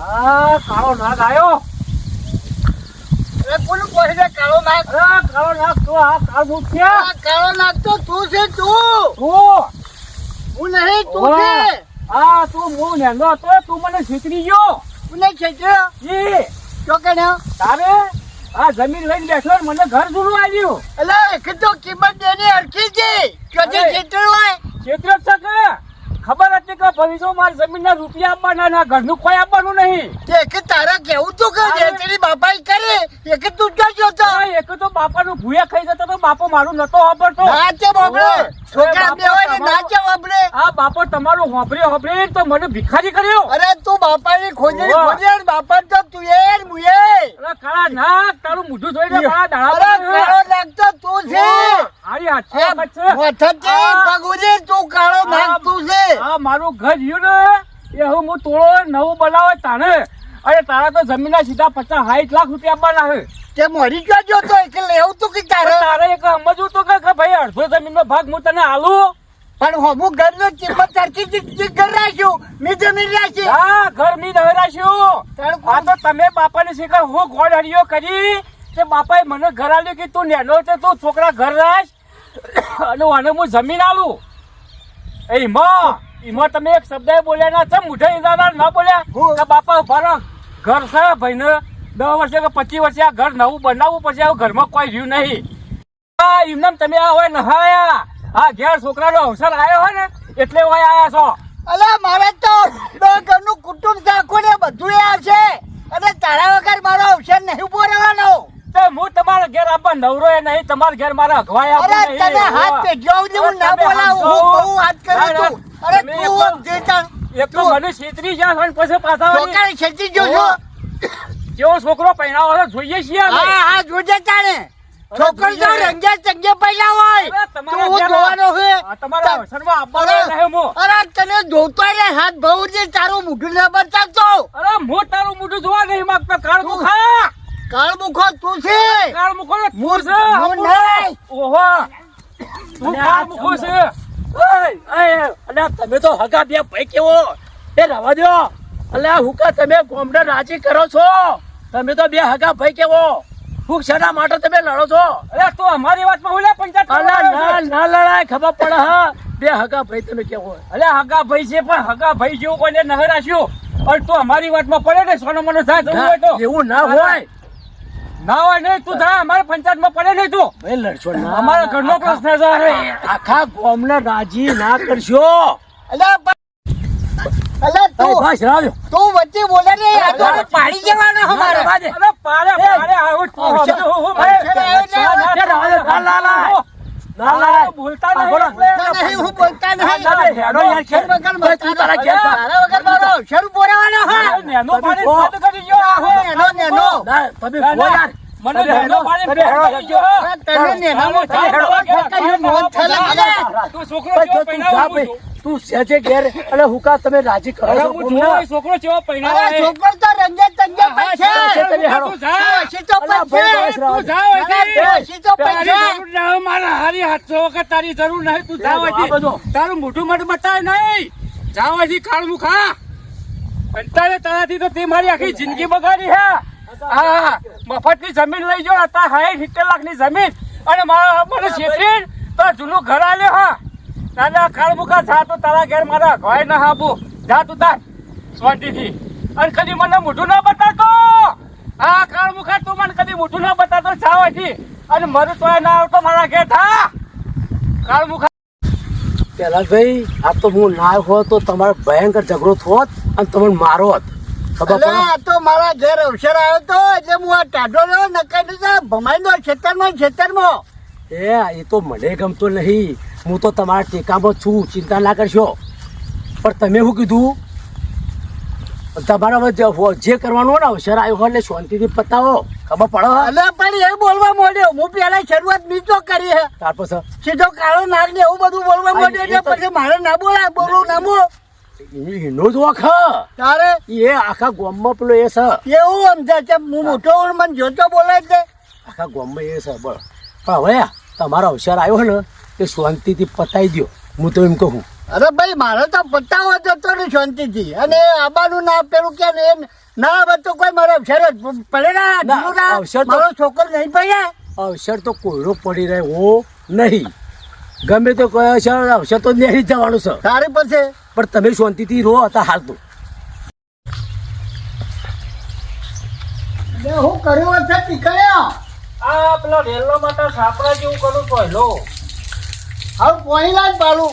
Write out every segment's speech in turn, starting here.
કાળો નાગ આવ્યો. કોણ કહે છે કાળો નાગ? કાળો નાગ તો આ કાળો થયા. કાળો નાગ તો તું છે. તું હું નહીં, તું છે. તું હું નેનો હતો, તું મને છેતરી ગયો. તું નહીં છેતર્યો? જી તો કે તારે આ જમીન લઈને બેઠો ને મને ઘર જૂનું આવ્યું. એટલે એક તો કિંમત દેની હરખી છે. ક્યાંથી છેતર્યો હોય? છેતરો જ છે કે ખબર હતી કે ભવિષ્ય મારી જમીનના રૂપિયા આપવાના ના ઘરનું કોઈ આપવાનું નહીં. એક તારા કેવું તું કે જેતરી બાપાઈ કરે એક તું ક્યાં જોતો? એક તો બાપાનું ભૂયા ખાઈ જતો તો બાપો મારું નતો વાપરતો. નાચે બાપડે છોકરા બે હોય ને નાચે બાપડે. આ બાપો તમારું હોભરી તો મને ભિખારી કર્યો. અરે તું બાપાની ખોજડી બાપા તો તું એ મુએ. અરે કાળા નાક તારું મોઢું જોઈને મારા દાડા. અરે કાળો નાગ તો તું છે. હારી હાચે વથતે પગુજી તું કાળો નાગ તું છે. આ મારું ઘર રહ્યું ને એ હવે હું તોડો નવું બનાવે તાને. અરે તારા તો જમીનના સીધા 50-60 લાખ રૂપિયા આપવાના છે. તે મરી ગયો જોતો એટલે લેવું તું કે તારે એક સમજવું તો કે ભાઈ અડધો જમીનનો ભાગ હું તને આલું. પણ હું ઘરનો કિંમત સરખી ઘર રાખ્યું મેં જમીન રાખી. હા ઘર ની દવે રાખ્યું. આ તો તમે બાપાની શીખર હું ગોળ હરિયો કરી તે બાપાએ મને ઘર આલ્યું કે તું નેનો છે તું છોકરા ઘર રાખ અને આને હું જમીન આલું. એમાં તમે એક શબ્દ બોલ્યા ના છે મુઠે ઇજાદાર ના બોલ્યા કે બાપા ઉભા ઘર છે ભાઈ ને 10 વર્ષે કે 25 વર્ષે આ ઘર નવું બનાવવું પછી આ ઘરમાં કોઈ રહ્યું નહીં. એમને તમે આ હોય નહાયા આ ઘેર છોકરાનો અવસર આવ્યો હોય ને એટલે હોય આયા છો. અલા મારે તો ઘરનું કુટુંબ સાખું ને બધું આવશે અને તારા વગર મારો અવસર નહીં ઉભો રહેવાનો. હું તમારા ઘેર આપવા નવરો એ નહીં તમારા ઘેર મારા અગવાય અરે તને હાથ પેઢ્યો હું ના બોલાવું હું બહુ વાત કરું છું. અરે તું જે એક તો મને છેતરી જા પછી પાછા છોકરા છેતરી જો છો કેવો છોકરો પહેરાવો જોઈએ છીએ. હા જોજે તાણે છોકરો તો રંગે ચંગે પૈસા હોય તું જોવાનો છે તમારા અવસરમાં આપવાનો નહીં હું. અરે તને જોતો રે હાથ ભઉ જે તારું મોઢું ન બતાવતો. અરે હું તારું મોઢું જોવા નહીં માંગતો. કાળ મુખા કાળ મુખો તું છે. કાળ મુખો હું છે. ઓહો તું કાળ મુખો છે. અલ્યા તમે તો હગા બે ભાઈ કેવો એ રવા દો. અલ્યા હુકા તમે ગોમડા રાજી કરો છો. તમે તો બે હગા ભાઈ કેવો હું શેના માટે તમે લડો છો? અરે તું અમારી વાતમાં બોલ્યા પંચાયત. ના લડાય ખબર પડે. હા બે હગા ભાઈ તમે કેવો? અરે હગા ભાઈ છે પણ હગા ભાઈ જેવું કોઈને નહ રાખ્યું. અને તું અમારી વાતમાં પડે ને સોનો મને થાય જવું હોય તો એવું ના હોય. ના હોય નહીં તું જા અમારે પંચાયતમાં પડે નહીં તું. ભાઈ લડશો ના. અમારા ઘરનો પ્રશ્ન છે. આખા ગામને રાજી ના કરશો. અલા તું બસ રાજો તું વચ્ચે બોલે ને આ તો પાડી જવાનો અમારે. અરે પાડે આવું બોલતા નહીં હું બોલતા નહીં. હેડો યાર તું તારા ઘેર તારા વગર મારો અવસર ઉભો રહેવાનો. હા નેનો પાડી બંધ કરી ગયો. નેનો તમે યાર મને નેનો પાડી બંધ કરી ગયો. તને નેનામાં તું છોકરો કેવો પહેરાવો તું સેજે ઘેર અને હુકા તમે રાજી કરો છો. છોકરો કેવો પહેરાવો છોકરો તો રંગે ચંગે પૈસે. મારા હારી હાથસો વખત તારી જરૂર નહીં. તું જાવ તારું મોઢું મત બતાય નહીં. જાવ હજી કાળ મુખા તારે તારાથી તો તે મારી આખી જિંદગી બગાડી હે. હા મફતની જમીન લઈ જો અત્યારે 60-70 લાખની જમીન અને મારા મને છેતરી તો જૂનું ઘર આલ્યો. હા દાદા કાળ મુખા જા તો તારા ઘેર મારા ઘર ના આપું. જા તું તાર શાંતિથી અને કદી મને મોઢું ના બતાતો. હા કાળ મુખા તું મને કદી મોઢું ના બતાતો. જાવ હજી અને મારું તો ના આવતો મારા ઘેર થા કાળ મુખા. પેલા ભાઈ આ તો હું ના હોત તો તમારો ભયંકર ઝઘડો થોત અને તમને મારો હોત. ખબર પડે? તો મારા ઘેર અવસર આવ્યો તો એટલે હું આ ટાઢો રહ્યો નકાઈ ભમાઈ દો ખેતરમાં. એ તો મને ગમતો નહીં. હું તો તમારા ટેકામાં છું. ચિંતા ના કરશો. પણ તમે શું કીધું તમારા જે કરવાનું હોય ને અવસર આવ્યો હોય એટલે શાંતિથી પતાવો. ખબર પડે? અલે પણ એ બોલવા માંડ્યો. હું પેલા શરૂઆત નીચો કરી હે ત્યાર પછી સીધો કાળો નાગ ને એવું બધું બોલવા માંડ્યો એટલે પછી મારે ના બોલાય બોલું ના બોલ એનો જ વખ તારે એ આખા ગામમાં પેલો એ છે. એવું સમજે છે હું મોટો મને જોતો બોલે છે આખા ગામમાં એ છે. બળ પણ હવે તમારો અવસર આવ્યો ને એ શાંતિથી પતાવી દો. હું તો એમ કહું. અરે ભાઈ મારે તો પતાવો જતો ને શાંતિથી અને આબાનું ના પેલું કે ના હવે તો કોઈ મારો અવસર જ પડે ના ના, જીલુડા, અવસર તો- મારો છોકરો નહીં પડ્યા. અવસર તો કોયડો પડી રહ્યો નહીં. ગમે તો કોઈ અવસર તો નહીં જ જવાનું છે. તારી પાસે પણ તમે શાંતિથી રહો હતા હાલ તો. હું કર્યું હશે નીકળ્યો આ પેલો રેલનો માટે સાપડા જેવું કરું પહેલો હવે પોઈલા જ પાડું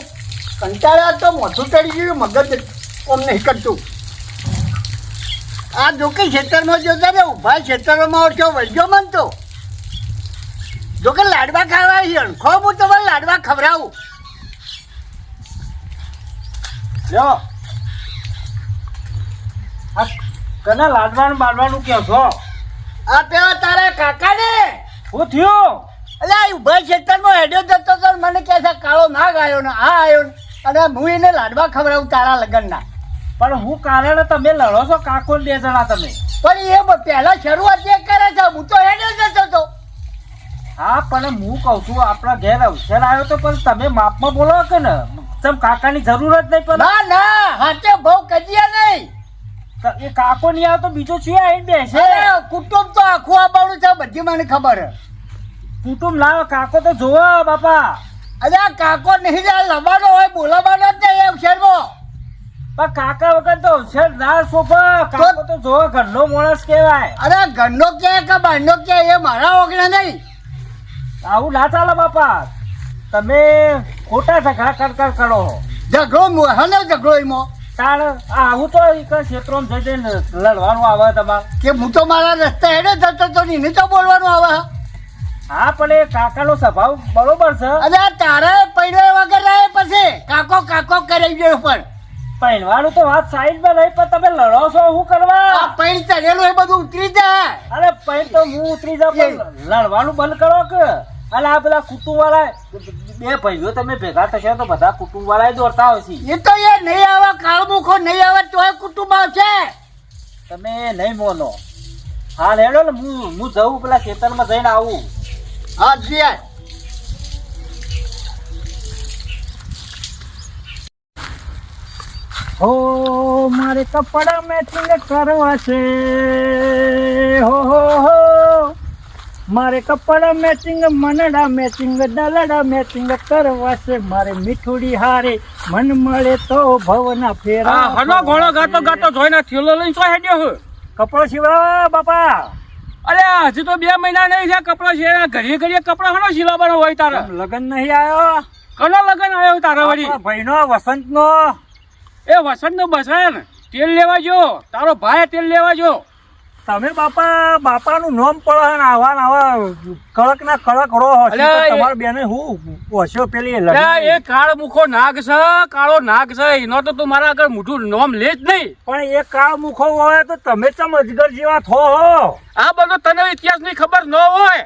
કંટાળ્યા તો મોઢું ચડી ગયું મગજ કોમ નહીં કરતું આ જોકે ખેતરમાં જોતા ને ઉભા ખેતરોમાં ઓછો વળગ્યો મન તો જોકે લાડવા ખાવા છે ખો હું તમારે લાડવા ખવડાવું લ્યો આ કના લાડવાનું બાડવાનું કહો છો આ પેલા તારા કાકા ને શું થયું એટલે આ ઉભા ખેતરમાં હેડ્યો જતો તો મને કહે છે કાળો નાગ આવ્યો ને આ આવ્યો ને અને હું એને લાડવા ખવડાવું તારા લગ્નના પણ હું કારણે તમે લડો છો કાકો ને 2 જણા તમે પણ એ પહેલા શરૂઆત એ કરે છે હું તો હેડ્યો જતો હતો હા પણ હું કહું છું આપણા ઘેર અવસર આવ્યો તો પણ તમે માપમાં બોલો કે ને તમ કાકાની જરૂર જ નહીં પણ ના ના હાથે બહુ કજિયા નહીં એ કાકો નહીં આવે તો બીજો શું આવીને બેસે અરે કુટુંબ તો આખું આવવાનું છે બધી મને ખબર છે કુટુંબ લાવો કાકો તો જોવો બાપા અરે આ કાકો નહીં જાય લબાનો હોય બોલાવાનો જ નહીં અવસરમાં પણ કાકા વગર તો અવસર ના સોપા કાકો તો જોવો ઘરનો માણસ કહેવાય અરે ઘરનો કે બહારનો કે એ મારા ઓગણે નહીં આવું ના ચાલે બાપા તમે ખોટા ઝઘડા કર કરો ઝઘડો મોહનો ઝઘડો એમાં તાણ આવું તો ક્ષેત્રમાં જઈને લડવાનું આવે તમારે કે હું તો મારા રસ્તે હેડે જતો તો એને તો બોલવાનું આવે હા પણ એ કાકાનો સ્વભાવ બરોબર છે અને આ તારા પૈડા વગર રહે પછી કાકો કાકો કરી ગયો પણ પહેરવાનું તો વાત સાઈડમાં નહીં પણ તમે લડો છો શું કરવા આ પૈણ ચડેલું એ બધું ઉતરી જાય અરે પૈણ તો હું ઉતરી જાઉં પણ લડવાનું બંધ કરો કે અને આ બધા કુટુંબ વાળા 2 ભાઈઓ તમે ભેગા થશે તો બધા કુટુંબ વાળા દોડતા હોય છે એ તો એ નહીં આવે કાળમુખો નહીં આવે તોય કુટુંબ આવશે તમે નહીં બોલો હાલ હેડો ને હું જઉં પેલા ખેતરમાં જઈને આવું હા જી હો મારે કપડા મેચિંગ કરવા છે હો મારે કપડા મેચિંગ મનડા મેચિંગ દલડા મેચિંગ કરવા છે મારે મીઠુડી હારે મન મળે તો ભવના ફેરા હનો ઘોડો ગાતો ગાતો જોઈને થેલો લઈને તો હેડ્યો હું કપડો સીવડાવો બાપા અરે હજી તો 2 મહિના નહીં થયા કપડા સીવડા ઘડીએ ઘડીએ કપડા હનો સીવવાનો હોય તારા લગન નહીં આવ્યો કનો લગન આવ્યો તારા વળી ભાઈનો વસંતનો એ વસંતનો બસન તેલ લેવા જો તારો ભાઈ તેલ લેવા જો તમે બાપાનું નામ પડે ને આવા કડક ના કડક રહો તમારા બેને હું ઓછો પેલી એ કાળ મુખો નાગ છે કાળો નાગ છે એનો તો તું મારા આગળ મોઢું નામ લે જ નહીં પણ એ કાળ મુખો હોય તો તમે ચમ અજગર જેવા થો આ બધો તને ઇતિહાસ ની ખબર ન હોય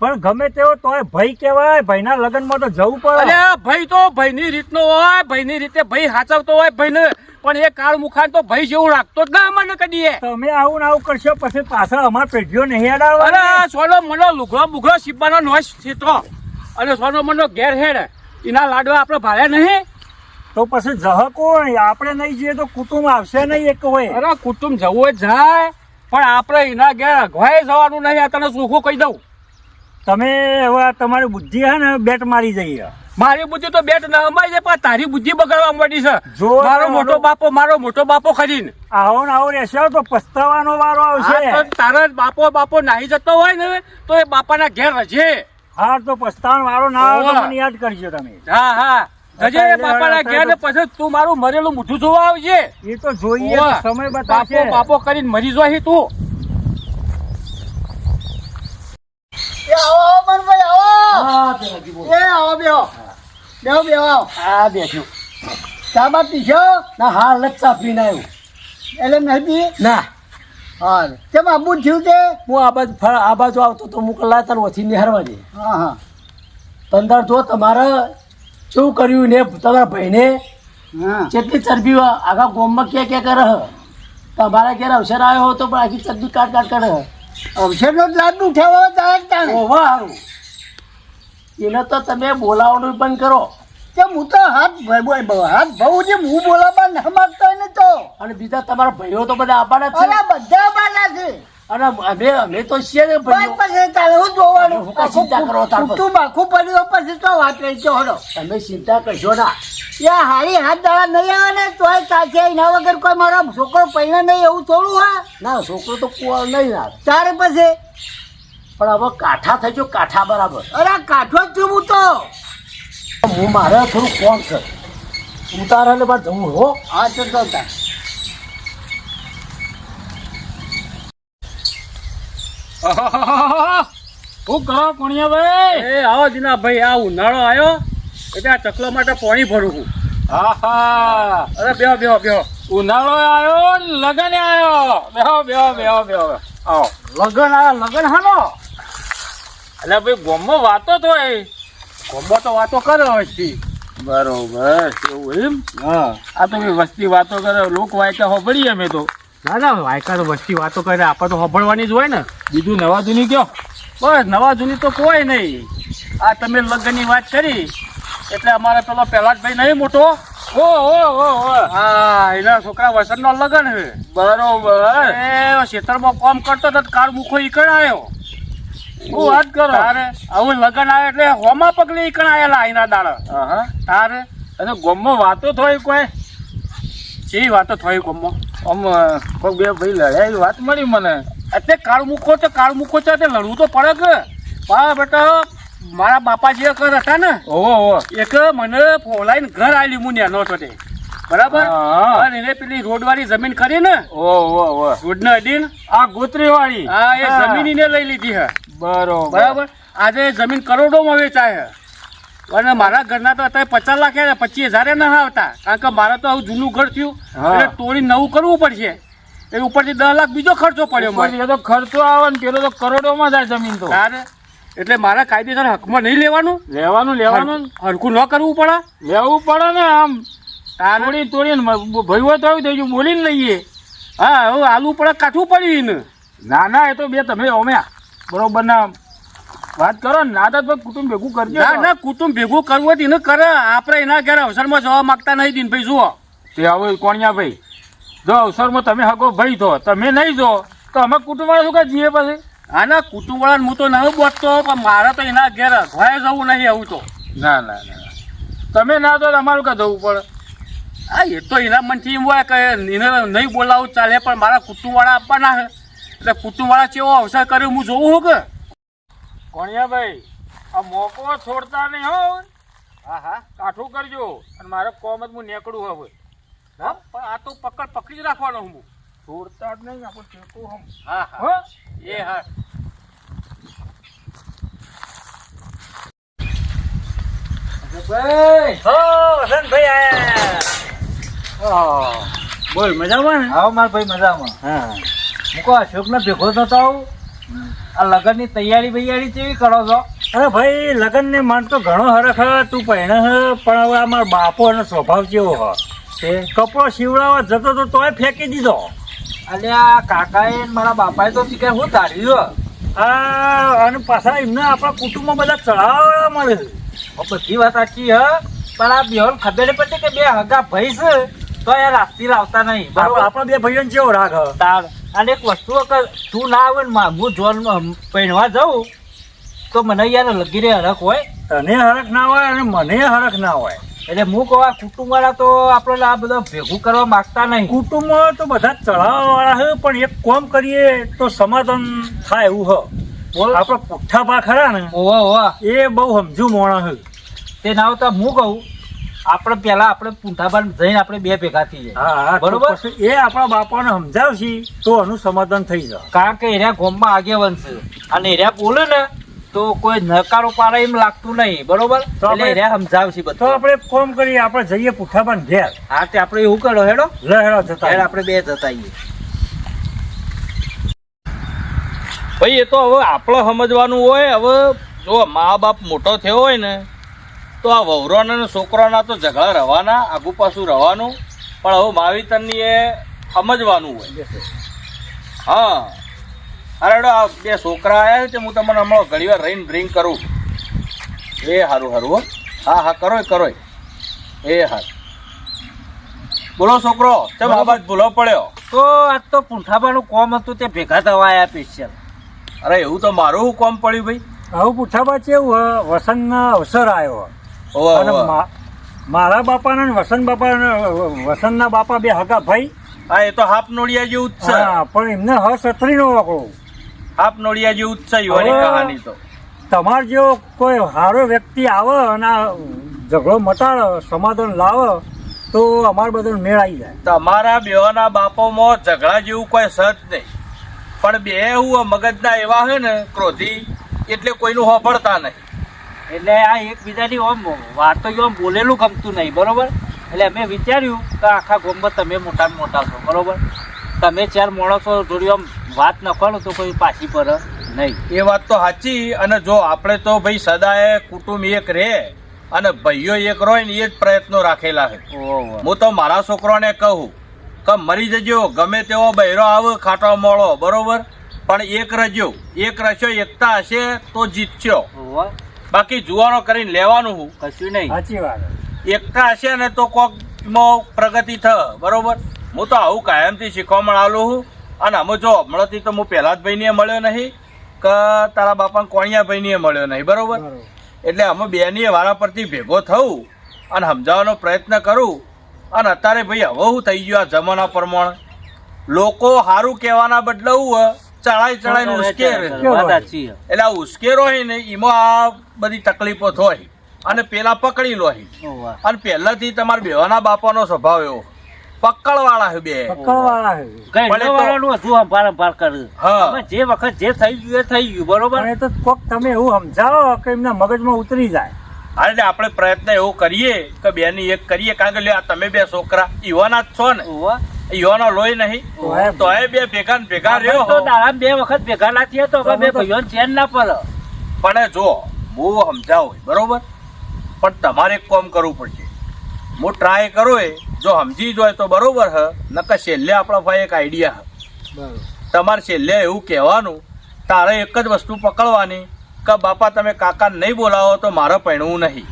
પણ ગમે તેવો તોય ભાઈ કહેવાય ભાઈના લગ્નમાં તો જવું પડે અરે ભાઈ તો ભાઈની રીતનો હોય ભાઈની રીતે ભાઈ હાચવતો હોય ભાઈને પણ એ કાળ મુખાન તો ભાઈ જેવું રાખતો જ ના મને કદીએ તમે આવું આવું કરશો પછી પાછળ અમાર પેઢીઓ નહીં અડાડવા અરે સોનો મનો લુગડો બુગડો સીબાનો નોશ સીતો અને સોનો મનો ઘેર હેડ એના લાડવા આપણે ભાડે નહીં તો પછી જહ કોણ આપણે નહીં જઈએ તો કુટુંબ આવશે નહીં એક હોય અરે કુટુંબ જવું જાય પણ આપણે એના ઘેર અગવાય જવાનું નહીં આ તને સુખું કહી દઉં તમે હવે તમારી બુદ્ધિ હે ને બેટ મારી જઈએ મારી બુદ્ધિ તો બેટ ના અમારી છે પણ તારી બુદ્ધિ બગાડવા માંડી છે મારો મોટો બાપો ખરીને આવો ને આવો રહેશે તો પસ્તાવાનો વારો આવશે તારા બાપો નાહી જતો હોય ને તો એ બાપાના ઘેર રહેશે હા તો પસ્તાવાનો વારો ના આવે તો મને યાદ કરજો તમે હા જજે બાપાના ઘેર ને પછી તું મારું મરેલું મોઢું જોવા આવજે એ તો જોઈએ સમય બતાવશે બાપો કરીને મરી જાય તું આવો મનભાઈ આવો બેહો હા બેઠું ચા બા પીશો ના હાલ જ ચા પીને આવ્યો એટલે નહીં પી ના હા કેમ આબુ થયું તે હું આ બાજુ આવતો તો મોકલા તને ઓછી નિહારવા દે હા તંદર જો તમારે શું કર્યું ને તમારા ભાઈને હા કેટલી ચરબી આખા ગોમમાં ક્યાં કરે તમારા ઘેર અવસર આવ્યો હોય તો પણ આખી ચરબી કાટ કરે અવસરનો જ લાભ ઉઠાવવા તાણ ઓવા સારું એને તો તમે બોલાવવાનું બંધ કરો કે હું તો હાથ ભાઉ જે હું બોલાવા ના માંગતો ને તો અને બીજા તમારા ભાઈઓ તો બધા આવવાના જ અલા બધા બાના છે છે અને અમે તો છીએ ને ભાઈઓ. પછી તારે હું જોવાનું હું કાંઈ ચિંતા કરો તાર પછી? કુટુંબ આખું પડ્યું પછી તો વાત રહી છે હરો તમે ચિંતા કરશો ના. યા હારી હાથ દાડા નહીં આવે ને તોય ચાલશે એના વગર કોઈ મારો છોકરો પૈણા નહીં એવું થોડું હા ના છોકરો તો કુવા નહીં ના, તારે પછી પણ હવે કાઠા થઈ ગયો, કાઠા બરાબર. અરે કાઠો જ છું હું તો હું મારે થોડું કોમ છે, ઉતારે ને બાદ જવું હો. હા તો તાર શું કરો કોણિયાભાઈ? એ આવો જીનાભાઈ, આ ઉનાળો આવ્યો એટલે આ ચકલો માટે પાણી ભરું છું. આહા, અરે બેહો બેહો બેહો. ઉનાળો આવ્યો ને લગન આવ્યો. બેહો બેહો બેહો બેહો આવો. લગન આ લગન હાનો એટલે ભાઈ ગોમમાં વાતો તો હોય. ગોમો તો વાતો કરે હોય. બરોબર એવું એમ. હા આ તો ભાઈ વસ્તી વાતો કરે, લોક વાયકા હોભળીએ અમે તો. ના ના વાયકા તો વસ્તી વાતો કરે, આપણે તો સાંભળવાની જ હોય ને. બીજું નવા જૂની કયો? બસ નવા જૂની તો કોઈ નહીં. આ તમે લગ્નની વાત કરી એટલે અમારે પેલો પહેલાજભાઈ નહીં મોટો, હા એના છોકરા વસંતનો લગ્ન છે. બરોબર. એ ખેતરમાં કામ કરતો તો કાળ મુખો ઈકણ આવ્યો. શું વાત કરો? તારે આવું લગ્ન આવે એટલે હોમા પગલે ઈકણ આવેલા એના દાડા. હા, તારે અને ગોમમાં વાતો થોય કોઈ? શી વાતો થઈ ગમો? આમ કોઈ બે ભાઈ લડ્યા એવી વાત મળી મને. એટલે કાળ મુખો છે, કાળ મુખો છે તે લડવું તો પડે કે. હા બેટા, મારા બાપા જે ઘર હતા ને ઓહો એક મને ફોલાઈને ઘર આવેલી હું નેનો હતો તે, બરાબર. હા. અને એને પેલી રોડ વાળી જમીન ખરી ને, ઓહો રોડ ને અડીને, આ ગોત્રી વાળી. હા એ જમીન એને લઈ લીધી હે. બરોબર બરાબર. આજે જમીન કરોડોમાં વેચાય છે અને મારા ઘરના તો અત્યારે 50 લાખ 25,000 ના આવતા, કારણ કે મારે તો આવું જૂનું ઘર થયું હા. એટલે તોડી નવું કરવું પડશે. એ ઉપરથી 10 લાખ બીજો ખર્ચો પડ્યો મને. એ તો ખર્ચો આવે ને પેલો તો કરોડોમાં જાય જમીન તો. તારે એટલે મારા કાયદેસર હકમાં નહીં લેવાનું, લેવાનું હરખું ન કરવું પડે. લેવું પડે ને. આમ તારે તોડી તોડીને ભાઈ હોય તો આવી થઈ ગયું, બોલીને લઈએ. હા હવે આલુ પડે કાઠું પડ્યું ને. ના ના, એ તો બે તમે અમે બરોબર ના વાત કરો ને. ના તો કુટુંબ ભેગું કરજો. ના ના, કુટુંબ ભેગું કરવું હોય તો એને કરે. આપણે એના ઘરે અવસરમાં જવા માંગતા નહીં દીન ભાઈ. જુઓ તે હવે કોણિયા ભાઈ, જો અવસરમાં તમે હગો ભાઈ થો, તમે નહીં જો તો અમે કુટુંબ વાળા શું કાંઈ જઈએ પછી? હા ના, કુટુંબ વાળા હું તો નહીં બોલતો, પણ મારે તો એના ઘેર ઘરે જવું નહીં આવું તો. ના ના ના, તમે ના તો અમારું કાં જવું પડે? હા એ તો એના મનથી એમ હોય કે એને નહીં બોલાવું ચાલે, પણ મારા કુટુંબ વાળા આપવાના છે એટલે કુટુંબ વાળા કેવો અવસર કર્યો હું જોઉં હું કે. કોણિયા ભાઈ, આ મોકો છોડતા નહીં હો. હા હા કાઠું કરજો. અને મારે કોમ જ હું નીકળું હવે. હા, પણ આ તો પકડી જ રાખવાનો હું. છોડતા જ નહીં આપણે ટેકો હમ. હા હો હા એ હા. ભાઈ હો વસંતભાઈ આયા. બોલ મજામાં ને? આવો મારા ભાઈ મજામાં. હા મૂકો અશોકને ભેગો થતો આવું. આ લગ્નની તૈયારી બૈયારી કેવી કરો છો? અરે ભાઈ લગ્ન ને મન તો ઘણો હરખ હ, તું પહેણે હ, પણ હવે અમારો બાપો અને સ્વભાવ કેવો હ, તે કપડો સીવડાવવા જતો તો તોય ફેંકી દીધો. અલ્યા કાકાએ ને મારા બાપાએ તો શીખે હું ધાર્યું. હા, અને પાછા એમને આપણા કુટુંબમાં બધા ચડાવવા મળે છે. બધી વાત સાચી હ, પણ આ બેહોન ખબર પડતી કે બે હગા ભાઈ છે તો યાર રાસ્તી લાવતા નહીં. બરોબર. આપણા બે ભાઈઓને કેવો રાગ હ. તાર અને એક વસ્તુ કે તું ના આવે ને હું જોન પહેરવા જાઉં તો મને યાર લગી રે હરખ હોય. તને હરખ ના હોય અને મને હરખ ના હોય. એટલે હું કહું આ કુટુંબ વાળા તો આપણે આ બધા ભેગું કરવા માંગતા નહીં. કુટુંબમાં તો બધા ચડાવવા વાળા છે, પણ એક કામ કરીએ તો સમાધાન થાય એવું હ. બોલ. આપણા પુઠ્ઠા પા ખરા ને ઓવા ઓવા એ બહુ સમજુ મોણા છે. તે ના તો હું કહું આપણે પેલા આપણે પૂંઠાબાન જઈને આપણે બે ભેગા થઈ જાય. હા હા, બરોબર. બરોબર. એ આપણા બાપાને સમજાવશી તો એનું સમાધાન થઈ જાય. કારણ કે એરિયા ગોમમાં આગેવાન છે અને એરિયા બોલે ને તો કોઈ નકારો પાડે એમ લાગતું નહીં. બરોબર. તો આપણે- એટલે એરિયા સમજાવશે તો બધું. આપણે એક કામ કરીએ, આપણે જઈએ પુઠ્ઠાબાન ઘેર. હા તે આપણે એવું કરો હેડો. લહેરો જતા ત્યારે આપણે બે જતા આવીએ. ભાઈ એ તો હવે આપણે સમજવાનું હોય. હવે જો મા બાપ મોટો થયો હોય ને તો આ વહુરાના અને છોકરાના તો ઝઘડા રહેવાના, આગુ પાછું રહેવાનું, પણ હવે માવીતરની એ સમજવાનું હોય. હા અરે આ બે છોકરા આવ્યા છે, હું તમને હમણાં ઘણી વાર રહીને ડ્રિંક કરું. એ સારું સારું હો. હા હા કરો કરો. એ હા બોલો છોકરો ચમ આ બાજ ભૂલો પડ્યો? તો આજ તો પૂંઠાબાનું કોમ હતું તે ભેગા થવા આયા સ્પેશિયલ. અરે એવું તો મારું કોમ પડ્યું ભાઈ. આવું પૂછાબા કેવું વસંતના અવસર આવ્યો ઓવે, અને ઓવે. મારા બાપાના ને વસંત બાપા વસંતના બાપા બે હગા ભાઈ. હા એ તો હાફ નોળિયા જેવું જ છે. હા પણ એમને છત્રીનો વાકડો. હાફ નોળિયા જેવું જ છે યુવાની હવે- કહાની તો. તમાર જેવો કોઈ સારો વ્યક્તિ આવે અને આ ઝઘડો મટાડે સમાધાન લાવે તો અમારે બધું મેળ આવી જાય. તમારા બેવાના બાપોમાં ઝઘડા જેવું કોઈ સજ નહીં, પણ બે એવું મગજના એવા છે ને ક્રોધી, એટલે કોઈનું હોભળતા નહીં. એટલે આ એકબીજાની આમ વાતો આમ બોલેલું ગમતું નહીં, બરોબર. એટલે અમે વિચાર્યું કે આખા ગામમાં તમે મોટા મોટા છો, બરોબર. તમે ચાર માણસો જોડી આમ વાત ન કરો તો કોઈ પાછી પર નહીં. એ વાત તો સાચી. અને જો આપણે તો ભાઈ સદાય કુટુંબ એક રહે અને ભાઈઓ એક રહે ને એ જ પ્રયત્નો રાખેલા છે. ઓહો. હું તો મારા છોકરાને કહું કે મરી જજો, ગમે તેવો બૈરો આવે ખાટો મોળો, બરોબર, પણ એક રજો, એક રસ્યો એકતા હશે તો જીતશો. ઓહો. બાકી જુવાનો કરીને લેવાનું હું. કશું નહીં. સાચી વાત. એકતા હશે ને તો કોકમાં પ્રગતિ થાય, બરોબર. હું તો આવું કાયમથી શીખવામણ આલું છું. અને અમે જો હમણાંથી તો હું પહેલાદ ભાઈને મળ્યો નહીં કે તારા બાપા કોણિયા ભાઈને મળ્યો નહીં, બરોબર. બરોબર. એટલે અમે બેની વારા પરથી ભેગો થવું અને સમજાવવાનો પ્રયત્ન કરું. અને અત્યારે ભાઈ હવે હું થઈ ગયું આ જમાના પ્રમાણે લોકો સારું કહેવાના બદલે હું ચડાઈ ઉશ્કેરે. વાત સાચી છે. એટલે આ ઉશ્કેરો હોય ને એમાં આ બધી તકલીફો થાય અને પેલા પકડી લો. ઓહો. અને પહેલાથી તમારા બેવાના બાપાનો સ્વભાવ એવો પકડવાળા છે બે. પકડવાળા છે. ગયડો વાળાનું હજુ અંભાર કરે. હા. અમે જે વખત જે થઈ ગયું એ થઈ ગયું, બરોબર. પણ એ તો કોક તમે એવું સમજાવો કે એમના મગજમાં ઉતરી જાય. હા, એટલે આપણે પ્રયત્ન એવો કરીએ કે બેની એક કરીએ, કારણ કે લ્યો આ તમે બે છોકરા ઈવાના જ છો ને, ઓહો. ઈવાનો લોહી નહીં ઓહો. તો એ બે ભેગા ને ભેગા રહ્યો અમે તો હો. દાડામાં બે વખત ભેગા ના થયા તો અમે બે ભાઈઓને ચેન ના પડે. પણ જો હું સમજાવું બરોબર, પણ તમારે એક કામ કરવું પડશે. હું ટ્રાય કરું એ જો સમજી જોય તો બરોબર હ, નકર છેલ્લે આપણા ભાઈ એક આઈડિયા હ. તમારે છેલ્લે એવું કહેવાનું, તારે એક જ વસ્તુ પકડવાની કે બાપા તમે કાકાને નહીં બોલાવો તો મારે પૈણવું નહીં.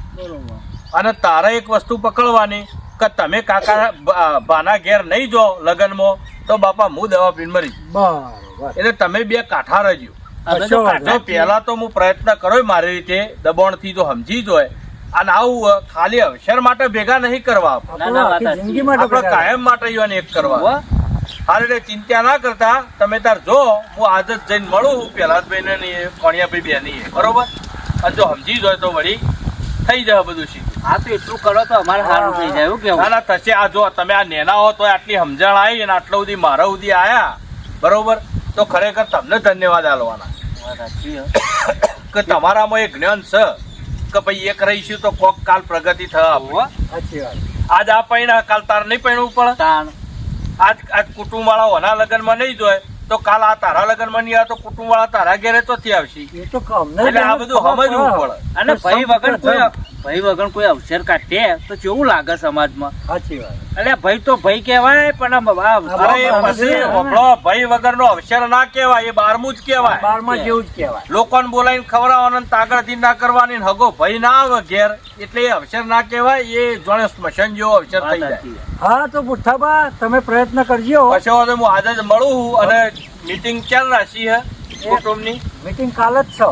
અને તારે એક વસ્તુ પકડવાની કે તમે કાકા બાના ઘેર નહીં જો લગ્નમાં તો બાપા હું દવા પીને મરી. બરોબર. એટલે તમે બે કાઠા રહેજો. અમે તો જો પહેલા તો હું પ્રયત્ન કરો મારી રીતે દબાણથી જો સમજી જોય. અને આવું ખાલી અવસર માટે ભેગા નહીં કરવા, ના, ના, વાત આખી જિંદગી માટે આપણે ભેગા. કાયમ માટે યુવાને એક કરવા. ઓહો. હાલ એટલે ચિંતા ના કરતા, તમે તાર જો હું આજ જ જઈને મળું પહેલાદભાઈ ને કોણિયાભાઈ બેની, બરોબર. અને જો સમજી જોય તો વળી થઈ જાય બધું શીખ. હા તો એટલું કરો તો અમારે સારું થઈ જાય. એવું ના કેવું? ના થશે. આ જો તમે આ નેના હો તો આટલી સમજણ આવી અને આટલા સુધી મારા સુધી આયા, બરોબર, તો ખરેખર તમને ધન્યવાદ આલવાના વાત સાચી છે. કે તમારામાં એક જ્ઞાન છે કે ભાઈ એક રહીશું તો કોક કાલ પ્રગતિ થાય. ઓહો. સાચી વાત. આજ આ પૈણા કાલ તાર નહીં પૈણવું પડે. તાણ. આજ કુટુંબ વાળા ઓના લગ્નમાં નહીં જોય તો કાલ આ તારા લગ્નમાં નહીં આવે તો કુટુંબ વાળા તારા ઘેરે ચોથી આવશે. એ તો અમને એટલે આ બધું સમજવું પડે. અને ભાઈ વગર કોઈ અવસર કાઢે તો કેવું લાગે સમાજમાં? સાચી વાત. એટલે ભાઈ તો ભાઈ કહેવાય પણ અરે એ પછી હોભળો, ભાઈ વગરનો અવસર ના કહેવાય, એ બારમું જ કહેવાય. બારમાં જેવું જ કહેવાય. લોકોને બોલાવીને ખવડાવવાનું ને તાગડથી ના કરવાની ને હગો ભાઈ ના આવે ઘેર એટલે એ અવસર ના કહેવાય. એ જોડે સ્મશાન જેવો અવસર થઈ જાય. હા તો પુઠ્ઠાબા તમે પ્રયત્ન કરજો. પછી હવે હું આજે જ મળું અને મીટિંગ ક્યાં રાખી હે કુટુંબની? મીટિંગ કાલ જ છો.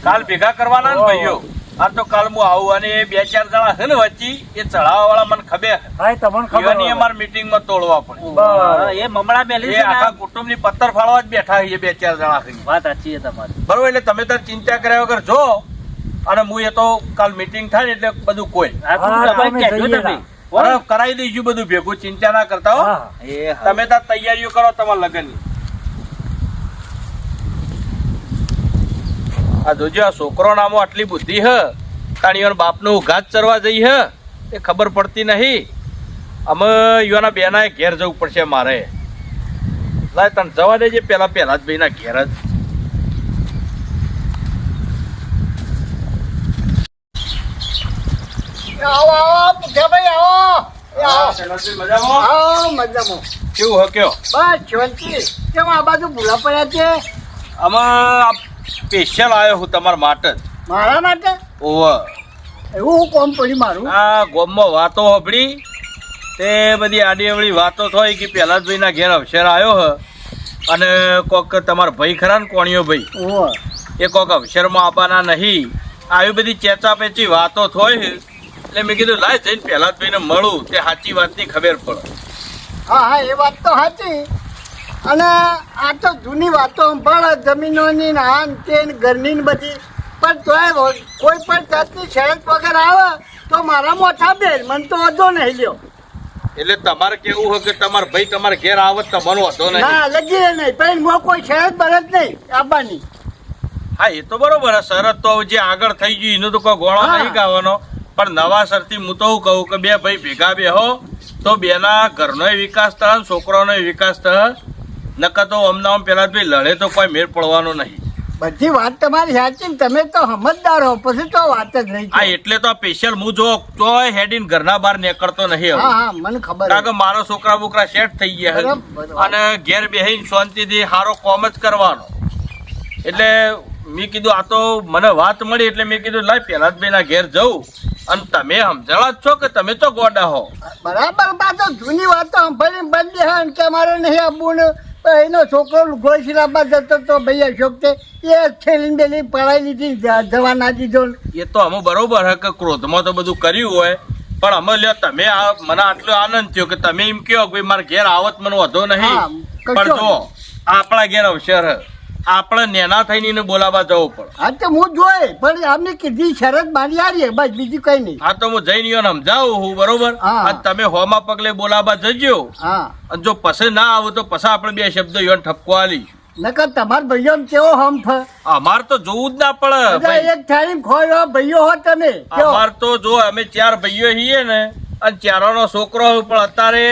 કાલ ભેગા કરવાના ને ભાઈઓ. હા તો કાલ હું આવું અને એ બે ચાર જણા છે ને વચ્ચે એ ચડાવવા વાળા મને ખબર હા એ તમને ખબર એવાની હોય. અમારે મીટિંગ માં તોડવા પડે. બરાબર. એ મમડા મેલી એ છે ને આખા આ. કુટુંબ ની પત્તર ફાળવા જ બેઠા છીએ બે ચાર જણા છે. વાત સાચી છે તમારી. બરોબર. એટલે તમે તાર ચિંતા કર્યા વગર જો. અને હું એ તો કાલ મીટિંગ થાય ને એટલે બધું કોઈ આ તો હા, દબાઈ તમે કહેજો જઈએ તમે. ના. બરાબર કરાવી દઈશું બધું ભેગું. ચિંતા ના કરતા હો. હા. એ હા. તમે તાર તૈયારીઓ કરો તમારા લગ્નની. આ જોજો આ છોકરો નામો આટલી બુદ્ધિ હ, તાણીઓ બાપનું ઘાત ચરવા જઈ હ એ ખબર પડતી નહીં. અમે યુવાના બેના ઘેર જવું પડશે મારે. લાય તને જવા દેજે પેલા જ ભાઈના ઘેર જ. આવો આવો પુઠ્ઠાભાઈ આવો. એ આવો. મજામાં આવો મજામાં. કેવું હ કયો? બસ શાંતિ. કેમ આ બાજુ ભૂલા પડ્યા છે? અમે સ્પેશિયલ આવ્યો હું તમારા માટે જ. મારા માટે? ઓવ એવું કોમ પડ્યું મારું. આ ગોમમાં વાતો સાંભળી તે બધી આડી અવળી વાતો થઈ કે પહેલા જ ભાઈના ઘેર અવસર આવ્યો હ અને કોક તમારા ભાઈ ખરા ને કોણીઓ ભાઈ ઓહો. એ કોક અવસરમાં આવવાના નહીં આવી બધી ચેચાપેચી વાતો થોય એટલે મેં કીધું લાય જઈને પહેલા જ ભાઈને મળું તે સાચી વાતની ખબર પડે. હા હા એ વાત તો સાચી. અને આ તો જૂની વાતો સંભાળે જમીનોની ને આ ને તે ને ઘરની ને બધી, પણ તોય કોઈ પણ જાતની શરત વગર આવે તો મારા મોઠા બેન મને તો વધો નહીં લ્યો. એટલે તમારે કેવું હોય કે તમારા ભાઈ તમારા ઘેર આવે તમારો વાંધો નહીં? ના લગી નહીં, પણ હું કોઈ શરત બરત નહીં આવવાની. હા એ તો બરોબર છે. શરત તો જે આગળ થઈ ગયું એનું તો કોઈ ગોળો હા. નહીં ગાવાનો, પણ નવા સરથી હું તો કહું કે બે ભાઈ ભેગા બેહો તો બેના ઘરનો વિકાસ થાય છોકરાનો વિકાસ થાય. નકર તો અમને આમ પેલા ભાઈ લડે તો કોઈ મેળ પડવાનો નહીં. બધી વાત તમારી સાચી ને તમે તો સમજદાર હો, પછી તો વાત જ રહી હા છે. એટલે તો સ્પેશિયલ હું જો તોય હેડીન ઘરના બહાર નીકળતો નહીં હવે. હા હા મને ખબર કારણ કે મારો છોકરા બોકરા સેટ થઈ ગયા છે બરાબર. અને ઘેર બેહીને શાંતિથી સારો કોમ જ કરવાનો. એટલે મેં કીધું આ તો મને વાત મળી એટલે મેં કીધું લાય પહેલા જ ભાઈના ઘેર જવું. અને તમે સમજણા જ છો કે તમે તો ગોડા હો. બરાબર. પાછો જૂની વાતો સાંભળીને બંધ હે ને કે મારે નહીં આપવું ને એનો છોકરો ગોળસી લાવવા જતો તો ભાઈ અશોક તે એ છેલ્લી બેલી પડાઈ લીધી જવા ના દીધો. એ તો અમે બરોબર હે કે ક્રોધમાં તો બધું કર્યું હોય, પણ અમે લ્યો તમે આ મને આટલો આનંદ થયો કે તમે એમ કહો કે ભાઈ મારા ઘેર આવત મને વધો હા, નહીં, કશો પણ જો આપણા ઘેર અવસર હે આપણે નેના થઈને એને બોલાવવા જવું પડે. હા તો હું જોઈ પણ આમને કીધી શરત મારી આવીએ બસ બીજું કઈ નહીં. હા તો હું જઈને ઈયોને સમજાવું હું બરોબર. હા. અને તમે હોમાં પગલે બોલાવવા જજો હા અને જો પછી ના આવું તો પછી આપણે બે શબ્દો ઈયોને ઠપકો આલી. નકર તમાર ભાઈઓ કેવો હમ અમાર તો જોવું જ ના પડે ભાઈ. એક થાળી ખોયો ભાઈઓ હો તમે કેવો? અમાર તો જો અમે 4 ભાઈઓ છીએ ને અને ચારોનો છોકરો હોય, પણ અત્યારે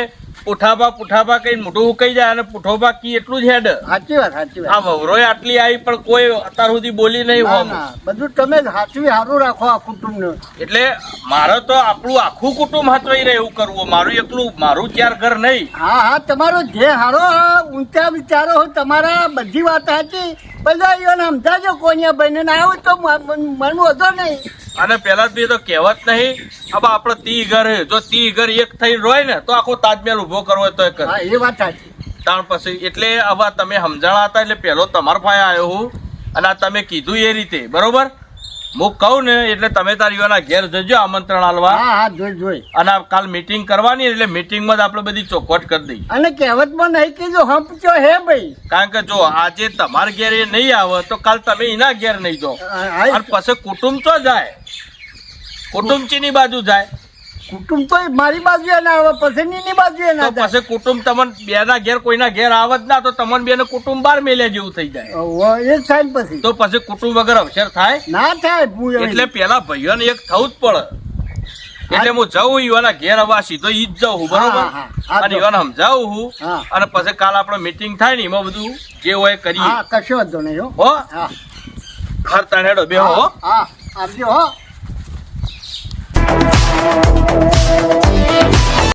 પુઠાબા કઈ મોઢું ઉકાઈ જાય અને પુઠોબા કી એટલું જ હેડ. સાચી વાત સાચી વાત. આ વવરોય આટલી આવી પણ કોઈ અત્યાર સુધી બોલી નહીં ના, હોમ. ના, બધું તમે સાચવી સારું રાખો આ કુટુંબ નું. એટલે મારે તો આપણું આખું કુટુંબ હાથવાઈ રહે એવું કરવું. મારું એકલું મારું 4 ઘર નહીં. હા હા તમારો જે હારો ઊંચા વિચારો હોય તમારા બધી વાત સાચી. બધા એને સમજાજો કોઈના ભાઈને ના આવે તો મન વધો નહીં. અને પેલા બી તો કહેવત નહીં હવે આપણે 30 ઘર હે. જો 30 ઘર એક થઈને રોય ને તો આખો તાજમહેલ ઉભો કરવો હોય તો કરે. હા એ વાત સાચી. તાણ પછી એટલે હવે તમે સમજણા હતા એટલે પહેલો તમારા પાસે આવ્યો હું અને આ તમે કીધું એ રીતે બરોબર. હું કહું ને એટલે તમે તારીઓના ઘેર જજો આમંત્રણ આલવા. હા હા જોઈ અને આ કાલ મીટિંગ કરવાની એટલે મીટિંગમાં જ આપણે બધી ચોખવટ કરી દઈએ. અને કહેવતમાં નહીં કીધું હંપચો હે ભાઈ. કારણ કે જો આજે તમારા ઘેર એ નહીં આવે તો કાલ તમે એના ઘેર નહીં જાઓ અને પછી કુટુંબ તો જાય. કુટુંબ ચીની બાજુ જાય કુટુંબ તો મારી બાજુ ના આવે પછી ની બાજુ ના તો પછી કુટુંબ તમને બેના ઘેર કોઈના ઘેર આવે જ ના તો તમને બેને કુટુંબ બાર મેલ્યા જેવું થઈ જાય. જાય એ જ થાય ને પછી તો પછી કુટુંબ વગર અવસર થાય ના થાય. હું એટલે પેલા ભાઈઓને એક થવું જ પડે. એટલે હું જઉં ઈવાના ઘેર હવે સીધો ઈ જ જાઉં હું બરોબર. હા, હા, અને ઈવાને સમજાવું હું હા. અને પછી કાલ આપણે મીટિંગ થાય ને એમાં બધું જે હોય કરીએ. હા કશો વાંધો નહીં હો. હો હા ખરતા હેડો બેહો હો. હા આવજો હો.